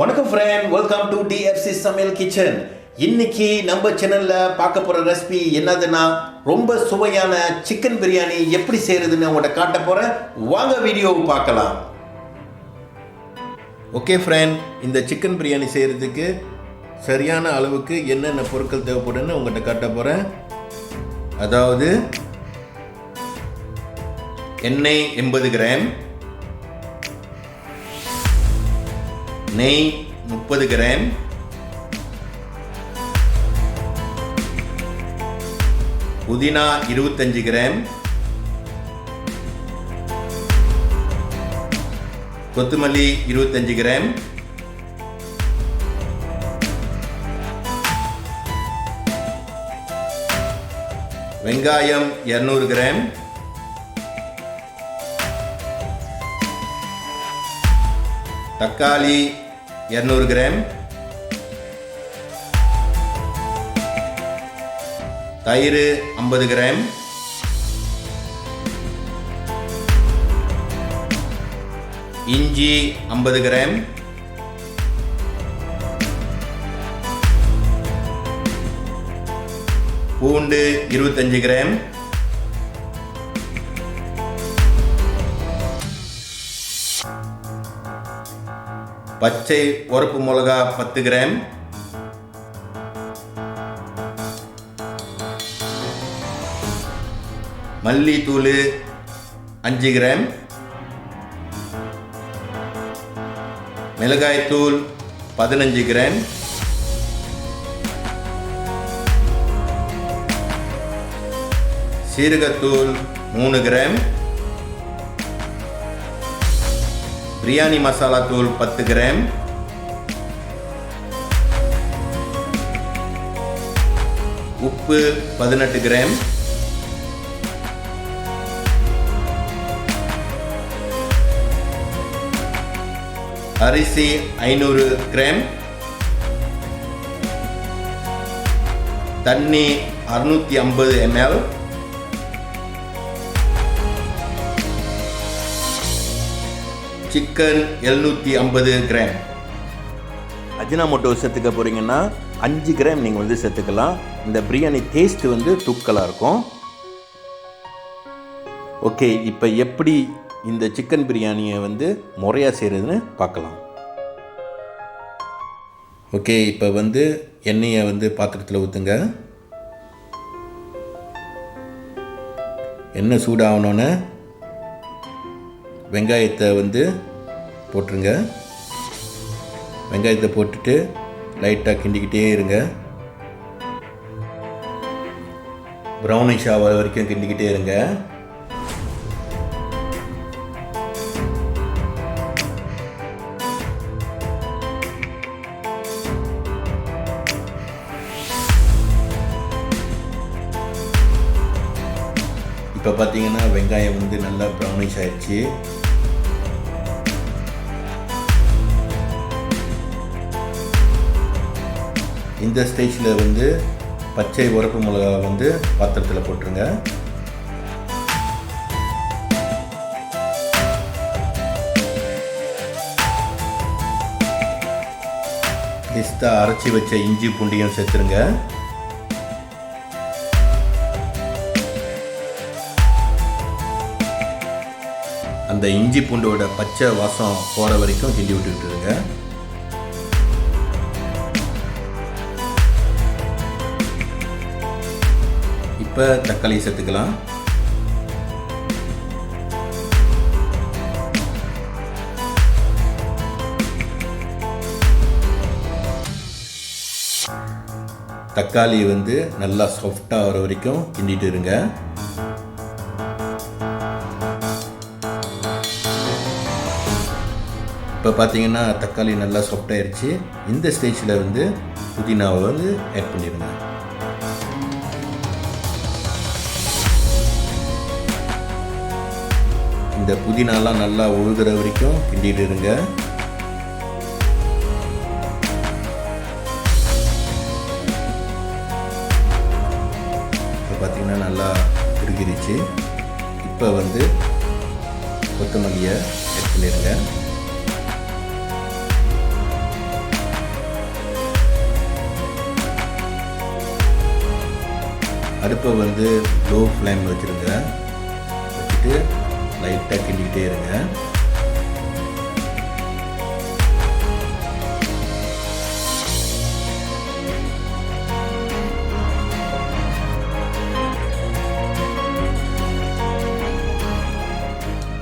வணக்கம் friend, welcome to DFC சமையல் kitchen. இன்னைக்கு நம்ம சேனல்ல பார்க்க போற ரெசிபி என்னதுன்னா ரொம்ப சுவையான சிக்கன் பிரியாணி எப்படி செய்யறதுன்னு உங்கள்கிட்ட காட்ட போறேன். வாங்க வீடியோவை பார்க்கலாம். ஓகே ஃப்ரெண்ட், இந்த சிக்கன் பிரியாணி செய்யறதுக்கு சரியான அளவுக்கு என்னென்ன பொருட்கள் தேவைப்படுன்னு உங்கள்கிட்ட காட்ட போறேன். அதாவது எண்ணெய் 80 கிராம், நெய் 30 கிராம், புதினா 25 கிராம், கொத்தமல்லி 25 கிராம், வெங்காயம் 200 கிராம், தக்காளி 200 கிராம், தயிர் 50 கிராம், இஞ்சி 50 கிராம், பூண்டு 25 கிராம், பச்சை உரப்பு மிளகா 10 கிராம், மல்லித்தூள் 5 கிராம், மிளகாய்த்தூள் 15 கிராம், சீரகத்தூள் 3 கிராம், பிரியாணி மசாலா தூள் 10 கிராம், உப்பு 18 கிராம், அரிசி 500 கிராம், தண்ணி 650 ml, சிக்கன் 750 கிராம். அஜினாமோட்டோ சேர்த்துக்க போகிறீங்கன்னா 5 கிராம் நீங்கள் சேர்த்துக்கலாம். இந்த பிரியாணி டேஸ்ட் தூக்கலாக இருக்கும். ஓகே, இப்போ எப்படி இந்த சிக்கன் பிரியாணியை முறையாக செய்கிறதுன்னு பார்க்கலாம். ஓகே, இப்போ எண்ணெயை பாத்திரத்தில் ஊற்றுங்க. எண்ணெய் சூடாகணுன்னு வெங்காயத்தை போட்டுருங்க. வெங்காயத்தை போட்டுட்டு லைட்டாக கிண்டிக்கிட்டே இருங்க. ப்ரௌனிஷ் ஆகிற வரைக்கும் கிண்டிக்கிட்டே இருங்க. இப்போ பார்த்தீங்கன்னா வெங்காயம் நல்லா ப்ரௌனிஷ் ஆயிடுச்சு. இந்த ஸ்டேஜில் பச்சை உரப்பு மிளகா பாத்திரத்தில் போட்டுருங்க. லிஸ்ட்டாக அரைச்சி வச்ச இஞ்சி பூண்டையும் சேர்த்துருங்க. அந்த இஞ்சி பூண்டோட பச்சை வாசம் போகிற வரைக்கும் கிண்டி விட்டுருங்க. இப்போ தக்காளி சேர்த்துக்கலாம். தக்காளி நல்லா சாஃப்டாக வர வரைக்கும் கிண்டிட்டு இருங்க. இப்போ பார்த்தீங்கன்னா தக்காளி நல்லா சாஃப்டாகிடுச்சு. இந்த ஸ்டேஜில் புதினாவை ஆட் பண்ணிடுங்க. இந்த புதினாலாம் நல்லா ஒழுகிற வரைக்கும் கிண்டிட்டு இருங்க. இப்போ பார்த்தீங்கன்னா நல்லா உருகிருச்சு. இப்போ கொத்தமல்லியை ஆட் பண்ணிடுங்க. அடுப்பை வந்து லோ ஃப்ளேமில் வச்சுருங்க. வச்சுட்டு லைட்டாக கிண்டிக்கிட்டே இருங்க.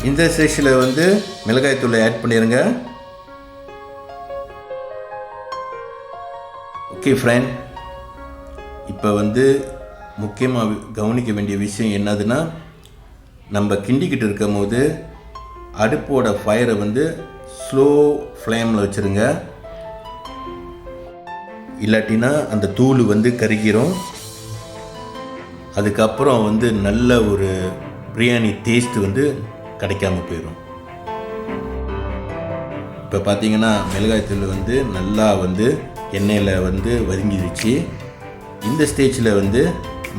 இந்த ஸ்டேஜில் வந்து மிளகாய் தூளை ஆட் பண்ணிடுங்க. ஓகே ஃப்ரெண்ட், இப்போ வந்து முக்கியமாக கவனிக்க வேண்டிய விஷயம் என்னதுன்னா, நம்ம கிண்டிக்கிட்டு இருக்கும் போது அடுப்போட ஃபயரை வந்து ஸ்லோ ஃப்ளேமில் வச்சுருங்க. இல்லாட்டினா அந்த தூள் வந்து கருகிரும். அதுக்கப்புறம் வந்து நல்ல ஒரு பிரியாணி டேஸ்ட் வந்து கிடைக்காம போயிடும். இப்போ பார்த்தீங்கன்னா மிளகாய்த்தூள் வந்து நல்லா வந்து எண்ணெயில் வந்து வதங்கிடுச்சு. இந்த ஸ்டேஜில் வந்து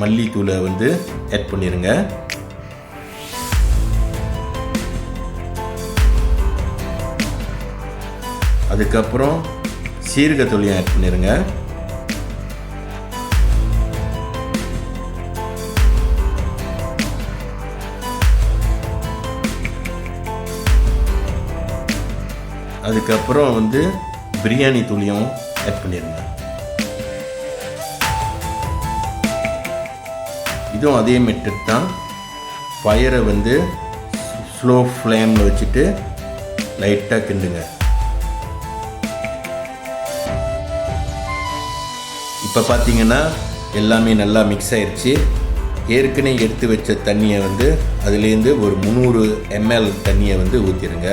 மல்லித்தூளை வந்து ஆட் பண்ணிடுங்க. அதுக்கப்புறம் சீரகத்தூளையும் ஆட் பண்ணிடுங்க. அதுக்கப்புறம் வந்து பிரியாணி தூளையும் ஆட் பண்ணிடுங்க. இதுவும் அதே மெத்தட் தான். ஃபயரை வந்து ஸ்லோ ஃப்ளேமில் வச்சுட்டு லைட்டாக கிண்டுங்க. இப்போ பார்த்தீங்கன்னா எல்லாமே நல்லா மிக்ஸ் ஆயிடுச்சு. ஏற்கனவே எடுத்து வச்ச தண்ணியை வந்து அதுலேருந்து ஒரு 300 ml தண்ணியை வந்து ஊற்றிடுங்க.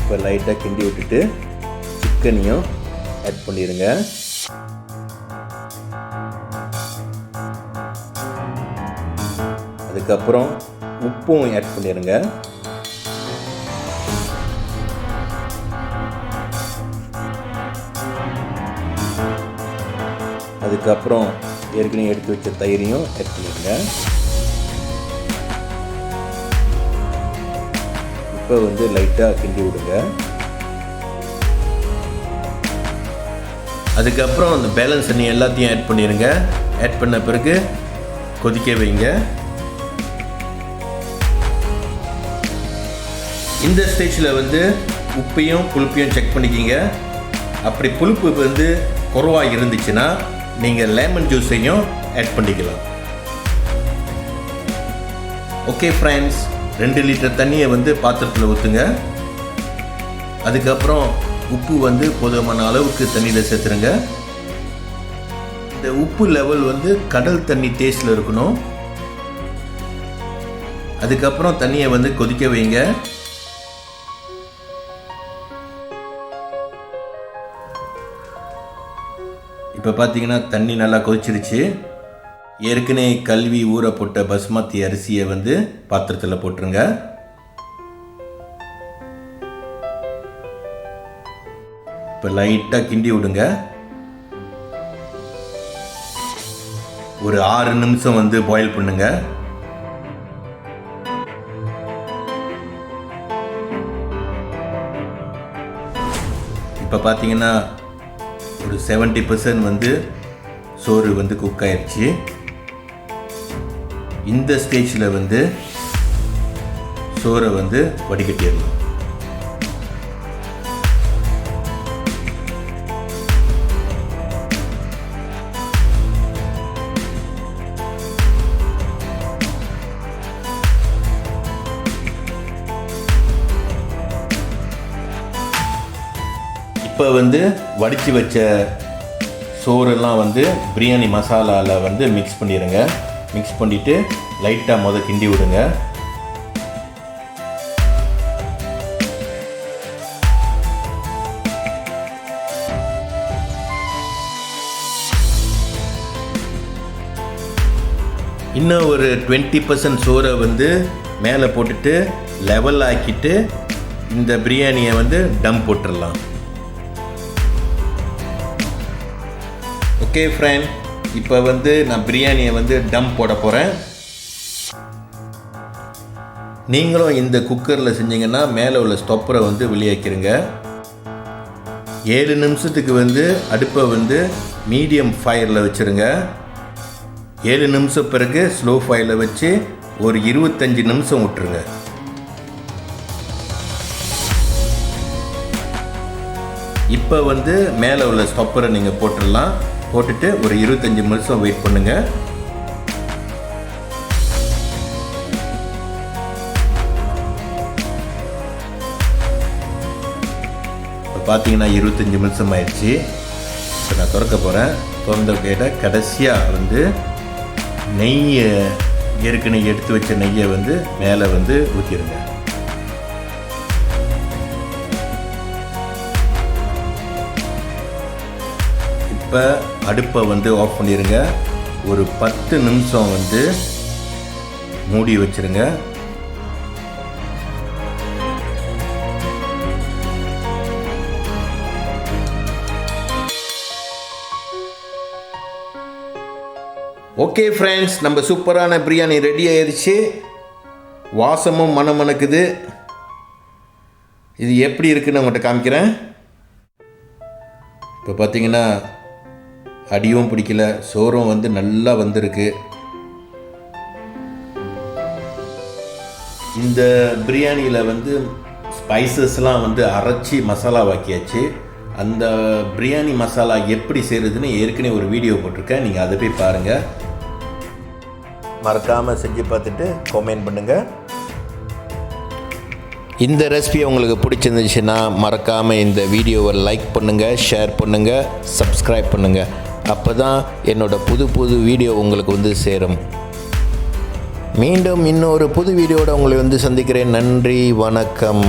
இப்போ லைட்டாக கிண்டி விட்டுட்டு சிக்கனையும் ஆட் பண்ணிடுங்க. அதுக்கப்புறம் உப்பும் ஆட் பண்ணிடுங்க. அதுக்கப்புறம் ஏற்கனவே எடுத்து வச்ச தயிரையும் ஆட் பண்ணிடுங்க. இப்போ வந்து லைட்டாக கிண்டி விடுங்க. அதுக்கப்புறம் அந்த பேலன்ஸ் தண்ணி எல்லாத்தையும் ஆட் பண்ணிடுங்க. ஆட் பண்ண பிறகு கொதிக்க வைங்க. இந்த ஸ்டேஜில் வந்து உப்பையும் புளிப்பையும் செக் பண்ணிக்கிங்க. அப்படி புளிப்பு வந்து குறைவாக இருந்துச்சுன்னா நீங்கள் லெமன் ஜூஸையும் ஆட் பண்ணிக்கலாம். ஓகே ஃப்ரெண்ட்ஸ், 2 லிட்டர் தண்ணியை வந்து பாத்திரத்தில் ஊற்றுங்க. அதுக்கப்புறம் உப்பு வந்து போதுமான அளவுக்கு தண்ணியில் சேர்த்துருங்க. இந்த உப்பு லெவல் வந்து கடல் தண்ணி டேஸ்டில் இருக்கணும். அதுக்கப்புறம் தண்ணியை வந்து கொதிக்க வைங்க. இப்போ பார்த்தீங்கன்னா தண்ணி நல்லா கொதிச்சிருச்சு. ஏற்கனவே கழுவி ஊற போட்ட பஸ்மதி அரிசியை வந்து பாத்திரத்தில் போட்டுருங்க. இப்போ லைட்டாக கிண்டி விடுங்க. ஒரு 6 நிமிஷம் வந்து பாயில் பண்ணுங்க. இப்போ பார்த்தீங்கன்னா ஒரு 70% வந்து சோறு வந்து குக் ஆயிடுச்சு. இந்த ஸ்டேஜில் வந்து சோறை வந்து வடிகட்டிடலாம். இப்போ வந்து வடித்து வச்ச சோறெல்லாம் வந்து பிரியாணி மசாலாவில் வந்து மிக்ஸ் பண்ணிடுங்க. மிக்ஸ் பண்ணிவிட்டு லைட்டாக கிண்டி விடுங்க. இன்னும் ஒரு 20% சோறை வந்து மேலே போட்டுட்டு லெவல் ஆக்கிட்டு இந்த பிரியாணியை வந்து டம் போட்டுடலாம். ஓகே ஃப்ரெண்ட், இப்போ வந்து நான் பிரியாணியை வந்து டம் போட போகிறேன். நீங்களும் இந்த குக்கரில் செஞ்சீங்கன்னா மேலே உள்ள ஸ்டொப்பரை வந்து வெளியேக்கிருங்க. 7 நிமிஷத்துக்கு வந்து அடுப்பை வந்து மீடியம் ஃபயரில் வச்சுருங்க. 7 நிமிஷம் பிறகு ஸ்லோ ஃபயரில் வச்சு ஒரு 25 நிமிஷம் விட்டுருங்க. இப்போ வந்து மேலே உள்ள ஸ்டப்பரை நீங்கள் போட்டுடலாம். போட்டுட்டு ஒரு 25 நிமிஷம் வெயிட் பண்ணுங்கள். இப்போ பார்த்தீங்கன்னா 25 நிமிஷம் ஆயிடுச்சு. இப்போ நான் திறக்க போகிறேன். திறந்த கேட்டால் கடைசியாக வந்து நெய்யை ஏற்கனவே எடுத்து வச்ச நெய்யை வந்து மேலே வந்து ஊற்றிடுங்க. இப்போ அடுப்பை வந்து ஆஃப் பண்ணிடுங்க. ஒரு 10 நிமிஷம் வந்து மூடி வச்சுருங்க. ஓகே ஃப்ரெண்ட்ஸ், நம்ம சூப்பரான பிரியாணி ரெடி ஆயிடுச்சு. வாசமும் மணக்குது. இது எப்படி இருக்குன்னு உங்கள்கிட்ட காமிக்கிறேன். இப்போ பார்த்தீங்கன்னா அடியும் பிடிக்கல, சோறும் வந்து நல்லா வந்திருக்கு. இந்த பிரியாணியில் வந்து ஸ்பைசஸ்லாம் வந்து அரைச்சி மசாலா வாக்கியாச்சு. அந்த பிரியாணி மசாலா எப்படி செய்கிறதுன்னு ஏற்கனவே ஒரு வீடியோ போட்டிருக்கேன், நீங்கள் அதை போய் பாருங்கள். மறக்காமல் செஞ்சு பார்த்துட்டு கமெண்ட் பண்ணுங்கள். இந்த ரெசிபி உங்களுக்கு பிடிச்சிருந்துச்சுன்னா மறக்காமல் இந்த வீடியோவை லைக் பண்ணுங்கள், ஷேர் பண்ணுங்கள், சப்ஸ்கிரைப் பண்ணுங்கள். அப்போ தான் என்னோடய புது வீடியோ உங்களுக்கு வந்து சேரும். மீண்டும் இன்னொரு புது வீடியோவோட உங்களை வந்து சந்திக்கிறேன். நன்றி, வணக்கம்.